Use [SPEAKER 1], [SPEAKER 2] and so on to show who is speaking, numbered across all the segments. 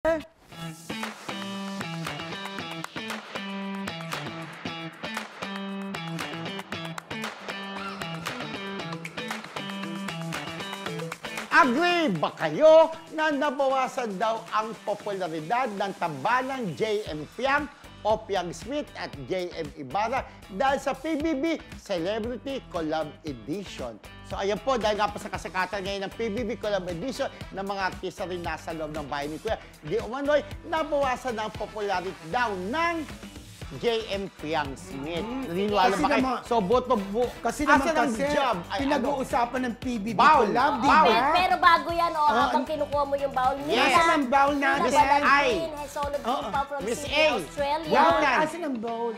[SPEAKER 1] Agree ba kayo na nabawasan daw ang popularidad ng tambalang JM Fiang o Fiang Smith at JM Ibarra dahil sa PBB Celebrity Collab Edition? So ayan po, dahil nga po sa kasakatan ngayon ng PBB Collab Edition ng mga artista rin nasa loob ng bahay ni Kuya, di umano'y nabawasan ang popularity daw ng JM Fiang Smith. Naniniwala ba kayo? So,
[SPEAKER 2] kasi naman kasi pinag-uusapan ng PBB Collab, di ba?
[SPEAKER 3] Pero bago yan, habang kinukuha mo yung bowl niya.
[SPEAKER 2] Yes, ang bowl natin.
[SPEAKER 3] Solid pa from
[SPEAKER 1] Miss
[SPEAKER 3] Sydney,
[SPEAKER 1] A.
[SPEAKER 3] Australia.
[SPEAKER 1] Yan.
[SPEAKER 2] Asan ang bowl?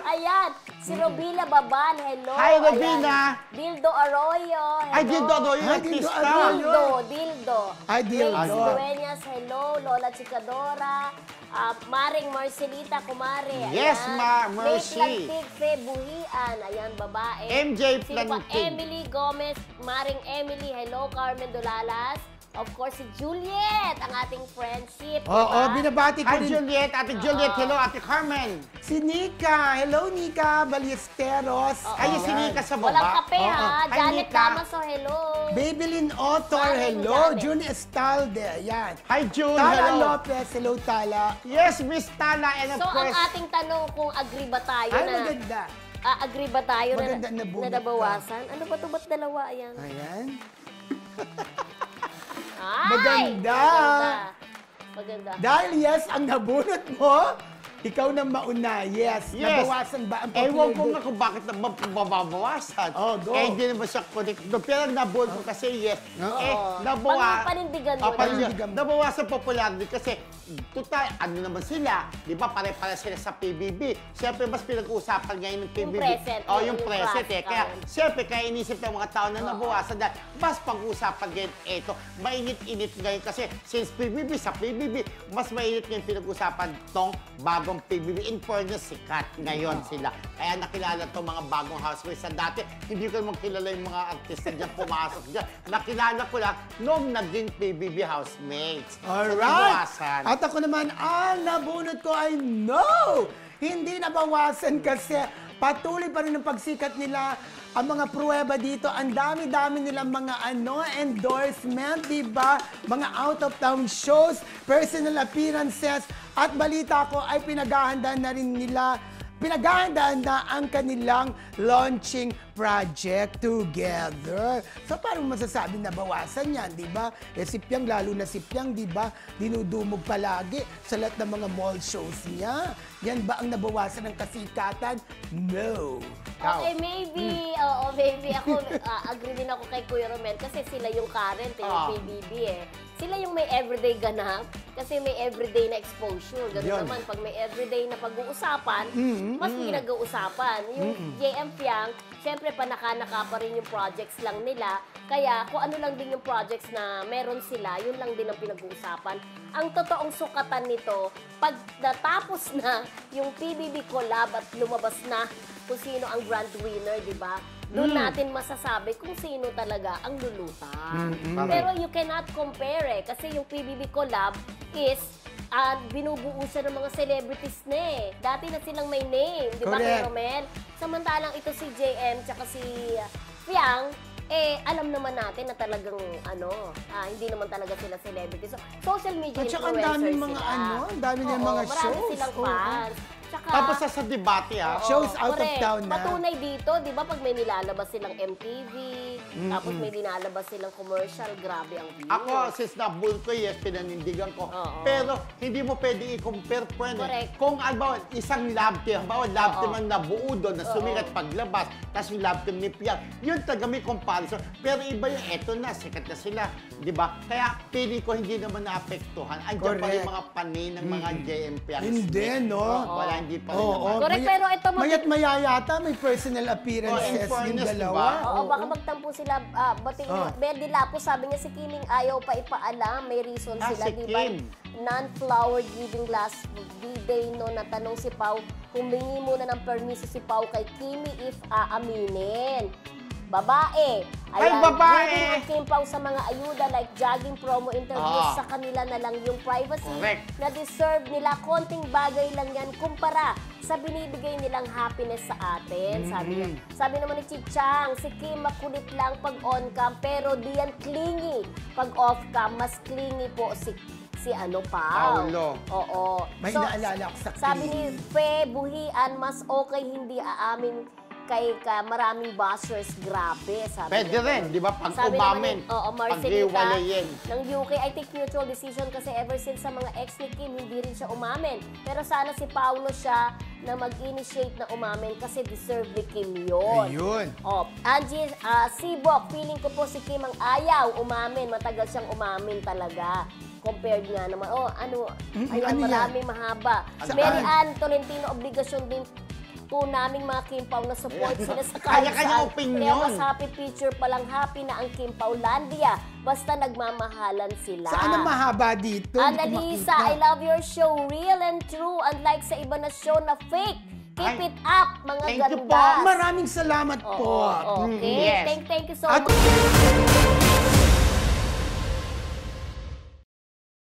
[SPEAKER 3] Ayan, si Robina Baban, hello.
[SPEAKER 1] Hi, Robina.
[SPEAKER 3] Ayan. Dildo Arroyo, hello.
[SPEAKER 1] Ay, Dildo Arroyo, artista.
[SPEAKER 3] Dildo.
[SPEAKER 2] Ay, Dildo.
[SPEAKER 3] Grace Dueñas, hello. Lola Chicadora. Maring Marcelita Kumare.
[SPEAKER 1] Yes,
[SPEAKER 3] ayan.
[SPEAKER 1] Mercy.
[SPEAKER 3] May Plantig, Fe Buhian. Ayan, babae.
[SPEAKER 1] MJ
[SPEAKER 3] Sino pa?
[SPEAKER 1] Plantig.
[SPEAKER 3] Emily Gomez. Maring Emily, hello. Carmen Dolalas. Of course, si Juliet, ang ating friendship.
[SPEAKER 2] Oo, binabati ko
[SPEAKER 1] Hi,
[SPEAKER 2] rin.
[SPEAKER 1] Juliet. Ate Juliet, hello. Ate Carmen.
[SPEAKER 2] Si Nika. Hello, Nika Ballesteros.
[SPEAKER 1] Ay, si Nika sa baba.
[SPEAKER 3] Walang kape, ha?
[SPEAKER 1] Hi,
[SPEAKER 3] Janet
[SPEAKER 1] Nika.
[SPEAKER 3] Damaso, hello.
[SPEAKER 2] Babylin Otor,
[SPEAKER 3] Maring
[SPEAKER 2] hello.
[SPEAKER 3] Janet.
[SPEAKER 2] June Estalde, yan.
[SPEAKER 1] Hi, June.
[SPEAKER 2] Tala
[SPEAKER 1] Hello.
[SPEAKER 2] Lopez, hello, Tala.
[SPEAKER 1] Yes, Miss Tala. And of
[SPEAKER 3] So, ang
[SPEAKER 1] course,
[SPEAKER 3] ating tanong kung agree ba tayo
[SPEAKER 2] Ay,
[SPEAKER 3] na...
[SPEAKER 2] maganda.
[SPEAKER 3] agree ba tayo
[SPEAKER 2] Maganda na
[SPEAKER 3] na
[SPEAKER 2] bunot
[SPEAKER 3] nabawasan? Ano ba ito? Ba't dalawa? Ayan.
[SPEAKER 2] Ayan.
[SPEAKER 3] Ay!
[SPEAKER 2] Maganda.
[SPEAKER 3] Maganda.
[SPEAKER 2] Dahil yes, ang nabunot mo, ikaw na mauna. Yes. Nabawasan ba ang
[SPEAKER 1] ewan ko
[SPEAKER 2] popularity?
[SPEAKER 1] nga kung bakit mababawasan.
[SPEAKER 2] Oh, go.
[SPEAKER 1] Eh, hindi naman siya connect. Pero nabuol ko kasi yes.
[SPEAKER 3] Panindigan mo na.
[SPEAKER 2] panindigan mo.
[SPEAKER 1] Nabawasan popularity kasi total, ano naman sila, di ba pare-pare sila sa PBB. Siyempre, mas pinag-uusapan ngayon ng PBB.
[SPEAKER 3] present,
[SPEAKER 1] Yung present eh. Kaya, siyempre, kaya inisip ng mga tao na nabawasan dahil mas pag-uusapan ngayon ito. Mainit-init ngayon kasi since PBB, sa PBB, mas mainit ngayon pinag-uusapan tong bagong PBB. In fairness, sikat ngayon sila. Kaya nakilala itong mga bagong housemates. Sa dati, hindi ko naman kilala yung mga artista dyan, pumasok dyan. Nakilala ko lang nung naging PBB housemates.
[SPEAKER 2] Alright.
[SPEAKER 1] Nabawasan.
[SPEAKER 2] At ako naman, nabunot ko ay no! Hindi nabawasan kasi patuloy pa rin ang pagsikat nila. Ang mga pruweba dito, ang dami-dami nilang mga endorsement, di ba? Mga out-of-town shows, personal appearances, at balita ko ay pinaghahandaan na rin nila, pinaghahandaan na ang kanilang launching project together. So, parang masasabi na bawasan yan, di ba? Si Piang, lalo na si Piang, di ba? Dinudumog palagi sa lahat ng mga mall shows niya. Yan ba ang nabawasan ng kasikatan? No.
[SPEAKER 3] Okay, maybe. Oo, maybe. Ako, agree din ako kay Kuya Romel kasi sila yung current, yung PBB eh. Sila yung may everyday ganap kasi may everyday na exposure. Ganun naman, pag may everyday na pag-uusapan, mas pinag-uusapan. Yung JM Fiang, syempre panaka-naka pa rin yung projects lang nila. Kaya kung ano lang din yung projects na meron sila, yun lang din ang pinag-uusapan. Ang totoong sukatan nito, pag natapos na yung PBB collab at lumabas na kung sino ang grand winner, di ba? Doon natin masasabi kung sino talaga ang lulutang. Pero you cannot compare eh. Kasi yung PBB collab is binubuo siya ng mga celebrities na eh. Dati na silang may name, di ba, Kuya Romel? Samantalang ito si JM tsaka si Fiang, alam naman natin na talagang, hindi naman talaga sila celebrities. So, social media
[SPEAKER 2] At saka
[SPEAKER 3] influencers
[SPEAKER 2] ang daming mga
[SPEAKER 3] sila.
[SPEAKER 2] ang dami nilang mga shows.
[SPEAKER 3] Marami silang fans. Tsaka,
[SPEAKER 1] Tapos sa debate
[SPEAKER 2] shows out of
[SPEAKER 3] correct.
[SPEAKER 2] town na.
[SPEAKER 3] Patunay dito, di ba, pag may nilalabas silang MTV, tapos may nilalabas silang commercial, grabe ang views.
[SPEAKER 1] Ako, since nabull ko, yes, pinanindigan ko. Pero hindi mo pwede i-compare, friend.
[SPEAKER 3] Correct.
[SPEAKER 1] Kung isang love team, love team ang nabuo doon, na sumikat paglabas, tapos yung love team ni Piang, yun taga may comparison. Pero iba yung eto na, sikat na sila. Di ba? Kaya pili ko hindi naman naapektuhan. Andiyan pa yung mga panay ng mga JM Piang.
[SPEAKER 2] Hindi, no?
[SPEAKER 1] Wala, hindi pa rin naman.
[SPEAKER 3] Correct, pero ito
[SPEAKER 2] Mayat maya yata, may personal appearances yung
[SPEAKER 1] fairness,
[SPEAKER 2] dalawa.
[SPEAKER 1] diba?
[SPEAKER 3] Oo, baka magtampo sila. Berdy Lapo, sabi niya si Kiling ayaw pa ipaalam. May reason sila,
[SPEAKER 1] si
[SPEAKER 3] di ba?
[SPEAKER 1] Kim.
[SPEAKER 3] Non-flower giving last D-Day, no, natanong si Pau, humingi muna ng permiso si Pau kay Kimi if aaminin. babae.
[SPEAKER 1] Ay, babae!
[SPEAKER 3] Giving ang Kim Pao sa mga ayuda like jogging promo interviews,
[SPEAKER 1] Ah.
[SPEAKER 3] sa kanila na lang yung privacy
[SPEAKER 1] Correct.
[SPEAKER 3] na deserve nila. Konting bagay lang yan kumpara sa binibigay nilang happiness sa atin. Sabi naman ni Chichang, si Kim makulit lang pag on-cam pero di yan clingy. Pag off-cam, mas clingy po si ano Pao.
[SPEAKER 1] Paolo.
[SPEAKER 3] Oo.
[SPEAKER 2] May naalala ako sa
[SPEAKER 3] Sabi
[SPEAKER 2] clingy.
[SPEAKER 3] ni Fe Buhian, mas okay hindi aamin kay maraming bashers. Grabe, sabi
[SPEAKER 1] Pwede
[SPEAKER 3] niya.
[SPEAKER 1] rin, di ba? Pag
[SPEAKER 3] Sabi
[SPEAKER 1] umamin,
[SPEAKER 3] naman ni, oo, Marcelita,
[SPEAKER 1] pag-iwalayin.
[SPEAKER 3] ng UK, I take neutral decision kasi ever since sa mga ex ni Kim, hindi rin siya umamin. Pero sana si Paolo siya na mag-initiate na umamin kasi deserve ni Kim yun.
[SPEAKER 2] Ayun.
[SPEAKER 3] Oh, Angie Sibok, feeling ko po si Kim ang ayaw umamin. Matagal siyang umamin talaga. Compared nga naman, ayan,
[SPEAKER 2] ano yan?
[SPEAKER 3] maraming mahaba.
[SPEAKER 2] Saan?
[SPEAKER 3] Mary Ann Tolentino, obligasyon din po naming mga Kim Pao na support sila sa kahit
[SPEAKER 1] Kanya-kanya
[SPEAKER 3] saan.
[SPEAKER 1] opinion.
[SPEAKER 3] Kaya mas happy picture pa lang, happy na ang Kim Paulandia. Basta nagmamahalan sila.
[SPEAKER 2] Saan ang mahaba dito?
[SPEAKER 3] Annalisa, I love your show, real and true. Unlike sa iba na show na fake. Keep
[SPEAKER 1] Ay,
[SPEAKER 3] it up, mga
[SPEAKER 1] thank you
[SPEAKER 3] ganda.
[SPEAKER 1] po.
[SPEAKER 2] Maraming salamat po.
[SPEAKER 3] Okay,
[SPEAKER 1] Yes.
[SPEAKER 3] thank you so
[SPEAKER 2] At
[SPEAKER 3] much.